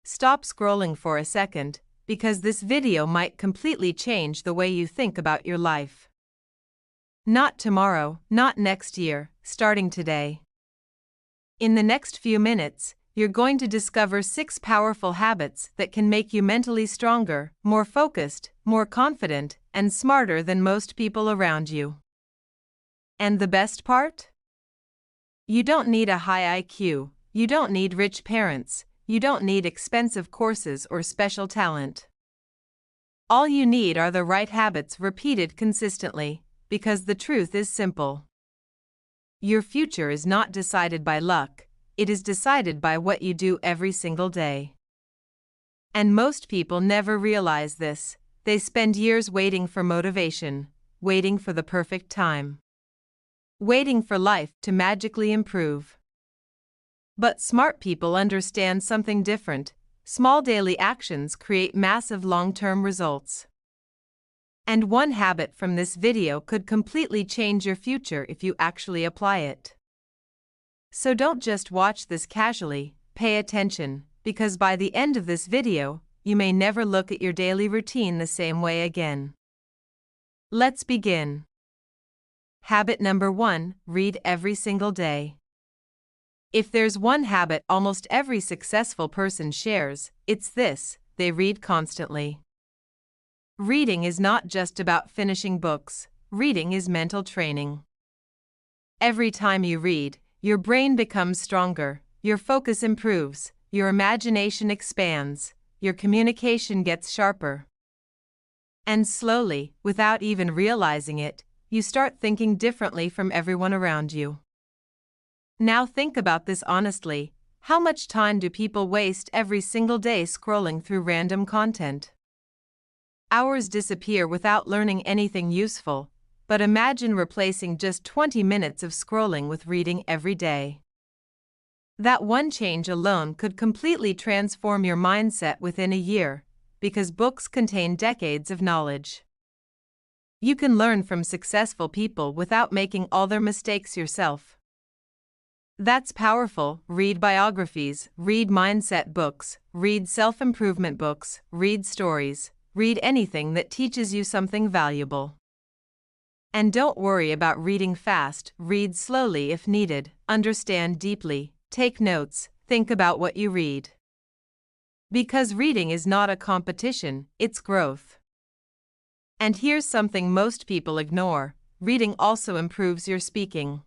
Stop scrolling for a second, because this video might completely change the way you think about your life. Not tomorrow, not next year, starting today. In the next few minutes, you're going to discover 6 powerful habits that can make you mentally stronger, more focused, more confident, and smarter than most people around you. And the best part? You don't need a high IQ, you don't need rich parents, you don't need expensive courses or special talent. All you need are the right habits repeated consistently, because the truth is simple. Your future is not decided by luck, it is decided by what you do every single day. And most people never realize this. They spend years waiting for motivation, waiting for the perfect time, waiting for life to magically improve. But smart people understand something different. Small daily actions create massive long-term results. And one habit from this video could completely change your future if you actually apply it. So don't just watch this casually, pay attention, because by the end of this video, you may never look at your daily routine the same way again. Let's begin. Habit number 1, read every single day. If there's one habit almost every successful person shares, it's this: they read constantly. Reading is not just about finishing books, reading is mental training. Every time you read, your brain becomes stronger, your focus improves, your imagination expands, your communication gets sharper. And slowly, without even realizing it, you start thinking differently from everyone around you. Now think about this honestly. How much time do people waste every single day scrolling through random content? Hours disappear without learning anything useful, but imagine replacing just 20 minutes of scrolling with reading every day. That one change alone could completely transform your mindset within a year, because books contain decades of knowledge. You can learn from successful people without making all their mistakes yourself. That's powerful. Read biographies, read mindset books, read self-improvement books, read stories, read anything that teaches you something valuable. And don't worry about reading fast, read slowly if needed, understand deeply, take notes, think about what you read. Because reading is not a competition, it's growth. And here's something most people ignore: reading also improves your speaking.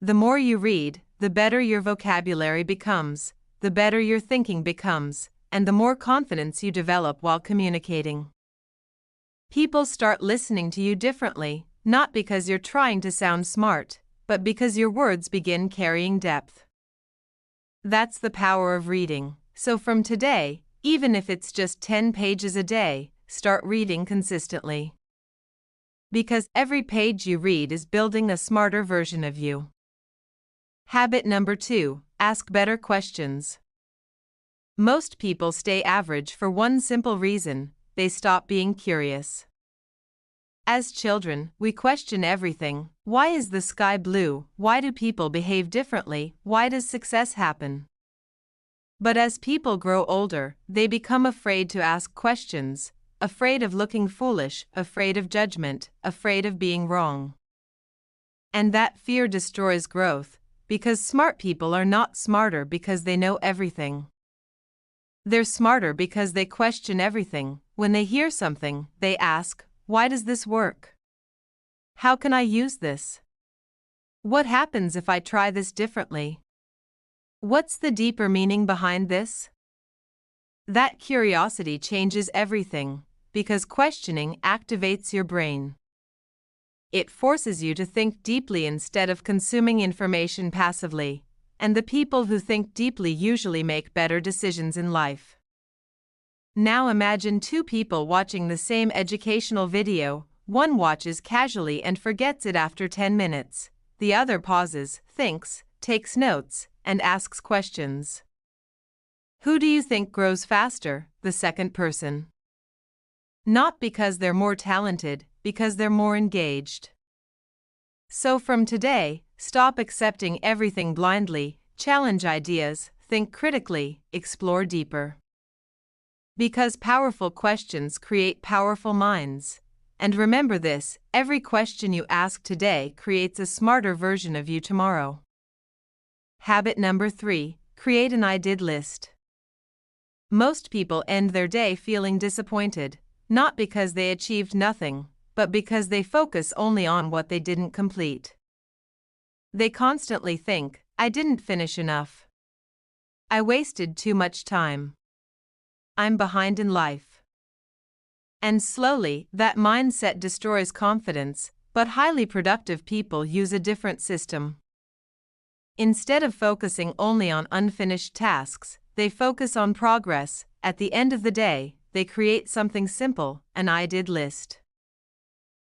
The more you read, the better your vocabulary becomes, the better your thinking becomes, and the more confidence you develop while communicating. People start listening to you differently, not because you're trying to sound smart, but because your words begin carrying depth. That's the power of reading. So from today, even if it's just 10 pages a day, start reading consistently. Because every page you read is building a smarter version of you. Habit number 2, ask better questions. Most people stay average for one simple reason: they stop being curious. As children, we question everything. Why is the sky blue? Why do people behave differently? Why does success happen? But as people grow older, they become afraid to ask questions, afraid of looking foolish, afraid of judgment, afraid of being wrong. And that fear destroys growth, because smart people are not smarter because they know everything. They're smarter because they question everything. When they hear something, they ask, why does this work? How can I use this? What happens if I try this differently? What's the deeper meaning behind this? That curiosity changes everything, because questioning activates your brain. It forces you to think deeply instead of consuming information passively, and the people who think deeply usually make better decisions in life. Now imagine 2 people watching the same educational video. One watches casually and forgets it after 10 minutes. The other pauses, thinks, takes notes, and asks questions. Who do you think grows faster? The second person. Not because they're more talented, because they're more engaged. So from today, stop accepting everything blindly, challenge ideas, think critically, explore deeper. Because powerful questions create powerful minds. And remember this, every question you ask today creates a smarter version of you tomorrow. Habit number 3, create an I did list. Most people end their day feeling disappointed, not because they achieved nothing, but because they focus only on what they didn't complete. They constantly think, I didn't finish enough. I wasted too much time. I'm behind in life. And slowly, that mindset destroys confidence, but highly productive people use a different system. Instead of focusing only on unfinished tasks, they focus on progress. At the end of the day, they create something simple, an I did list.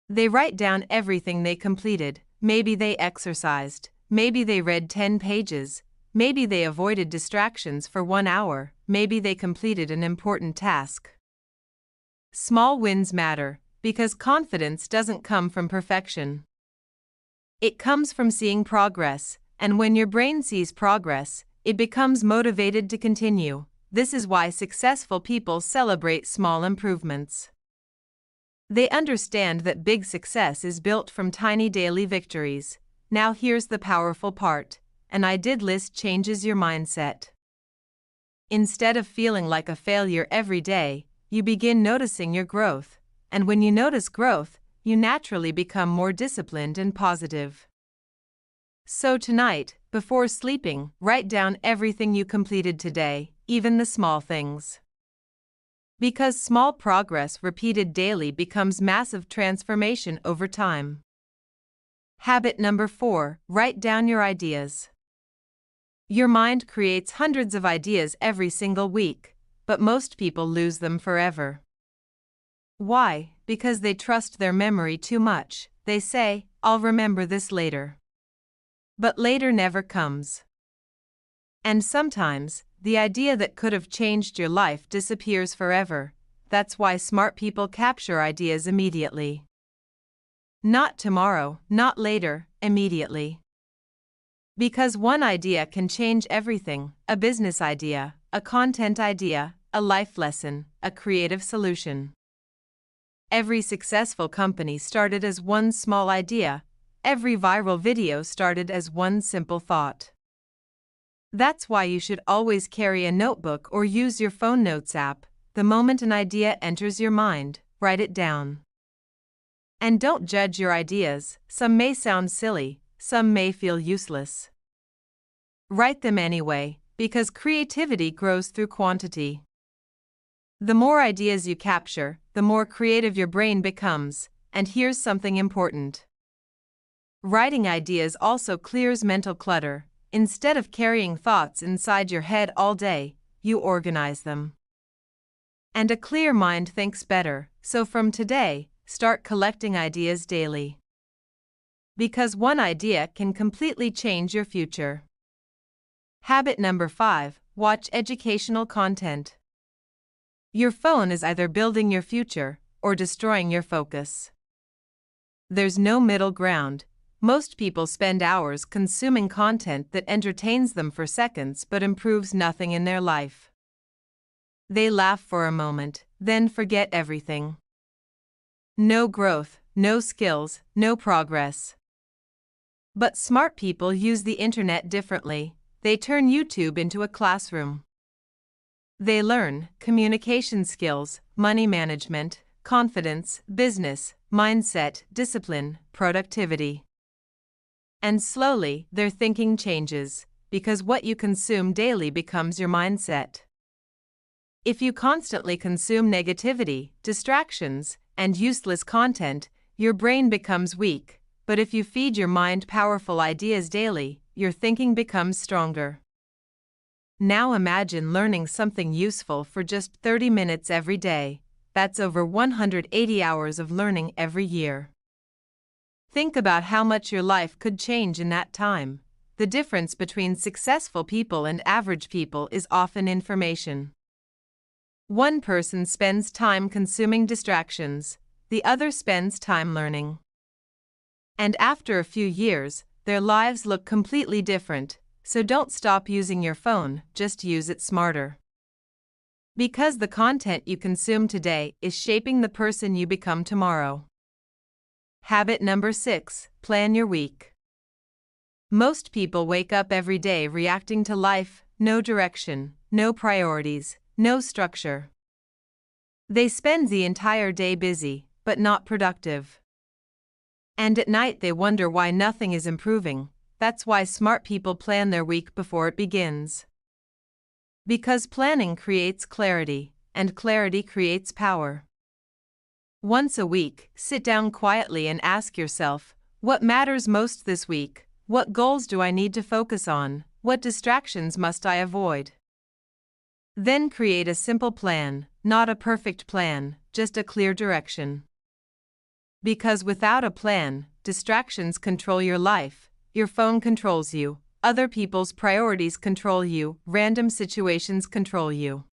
They write down everything they completed. Maybe they exercised, maybe they read 10 pages, maybe they avoided distractions for 1 hour, maybe they completed an important task. Small wins matter, because confidence doesn't come from perfection. It comes from seeing progress, and when your brain sees progress, it becomes motivated to continue. This is why successful people celebrate small improvements. They understand that big success is built from tiny daily victories. Now here's the powerful part. An I did list changes your mindset. Instead of feeling like a failure every day, you begin noticing your growth. And when you notice growth, you naturally become more disciplined and positive. So tonight, before sleeping, write down everything you completed today, even the small things. Because small progress repeated daily becomes massive transformation over time. Habit number 4, write down your ideas. Your mind creates hundreds of ideas every single week, but most people lose them forever. Why? Because they trust their memory too much. They say, I'll remember this later. But later never comes. And sometimes, the idea that could have changed your life disappears forever. That's why smart people capture ideas immediately. Not tomorrow, not later, immediately. Because one idea can change everything: a business idea, a content idea, a life lesson, a creative solution. Every successful company started as one small idea. Every viral video started as one simple thought. That's why you should always carry a notebook or use your phone notes app. The moment an idea enters your mind, write it down. And don't judge your ideas. Some may sound silly, some may feel useless. Write them anyway, because creativity grows through quantity. The more ideas you capture, the more creative your brain becomes. And here's something important. Writing ideas also clears mental clutter. Instead of carrying thoughts inside your head all day, you organize them. And a clear mind thinks better, so from today, start collecting ideas daily. Because one idea can completely change your future. Habit number 5, watch educational content. Your phone is either building your future or destroying your focus. There's no middle ground. Most people spend hours consuming content that entertains them for seconds but improves nothing in their life. They laugh for a moment, then forget everything. No growth, no skills, no progress. But smart people use the internet differently. They turn YouTube into a classroom. They learn communication skills, money management, confidence, business, mindset, discipline, productivity. And slowly, their thinking changes, because what you consume daily becomes your mindset. If you constantly consume negativity, distractions, and useless content, your brain becomes weak. But if you feed your mind powerful ideas daily, your thinking becomes stronger. Now imagine learning something useful for just 30 minutes every day. That's over 180 hours of learning every year. Think about how much your life could change in that time. The difference between successful people and average people is often information. One person spends time consuming distractions, the other spends time learning. And after a few years, their lives look completely different, so don't stop using your phone, just use it smarter. Because the content you consume today is shaping the person you become tomorrow. Habit number 6, plan your week. Most people wake up every day reacting to life, no direction, no priorities, no structure. They spend the entire day busy, but not productive. And at night they wonder why nothing is improving. That's why smart people plan their week before it begins. Because planning creates clarity, and clarity creates power. Once a week, sit down quietly and ask yourself, what matters most this week? What goals do I need to focus on? What distractions must I avoid? Then create a simple plan, not a perfect plan, just a clear direction. Because without a plan, distractions control your life, your phone controls you, other people's priorities control you, random situations control you.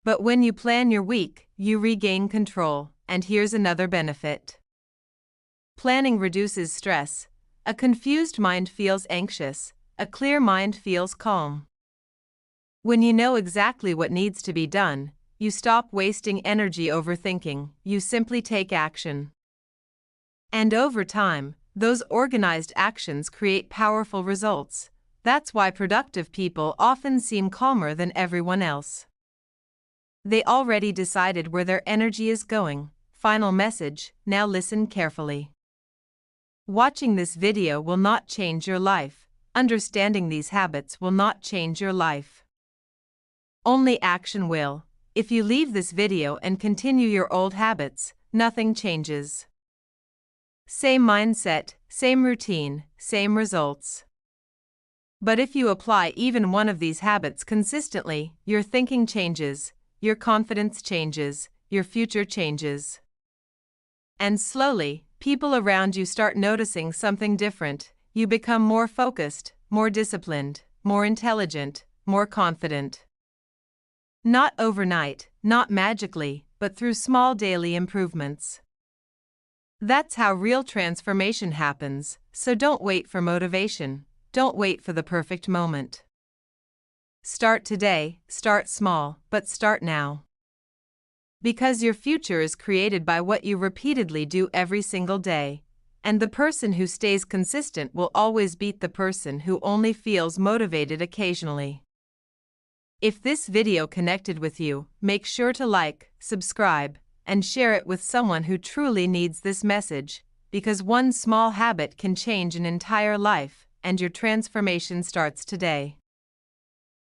But when you plan your week, you regain control, and here's another benefit. Planning reduces stress. A confused mind feels anxious, a clear mind feels calm. When you know exactly what needs to be done, you stop wasting energy overthinking, you simply take action. And over time, those organized actions create powerful results. That's why productive people often seem calmer than everyone else. They already decided where their energy is going. Final message, now listen carefully. Watching this video will not change your life. Understanding these habits will not change your life. Only action will. If you leave this video and continue your old habits, nothing changes. Same mindset, same routine, same results. But if you apply even one of these habits consistently, your thinking changes, your confidence changes, your future changes. And slowly, people around you start noticing something different. You become more focused, more disciplined, more intelligent, more confident. Not overnight, not magically, but through small daily improvements. That's how real transformation happens, so don't wait for motivation, don't wait for the perfect moment. Start today, start small, but start now. Because your future is created by what you repeatedly do every single day, and the person who stays consistent will always beat the person who only feels motivated occasionally. If this video connected with you, make sure to like, subscribe, and share it with someone who truly needs this message, because one small habit can change an entire life, and your transformation starts today.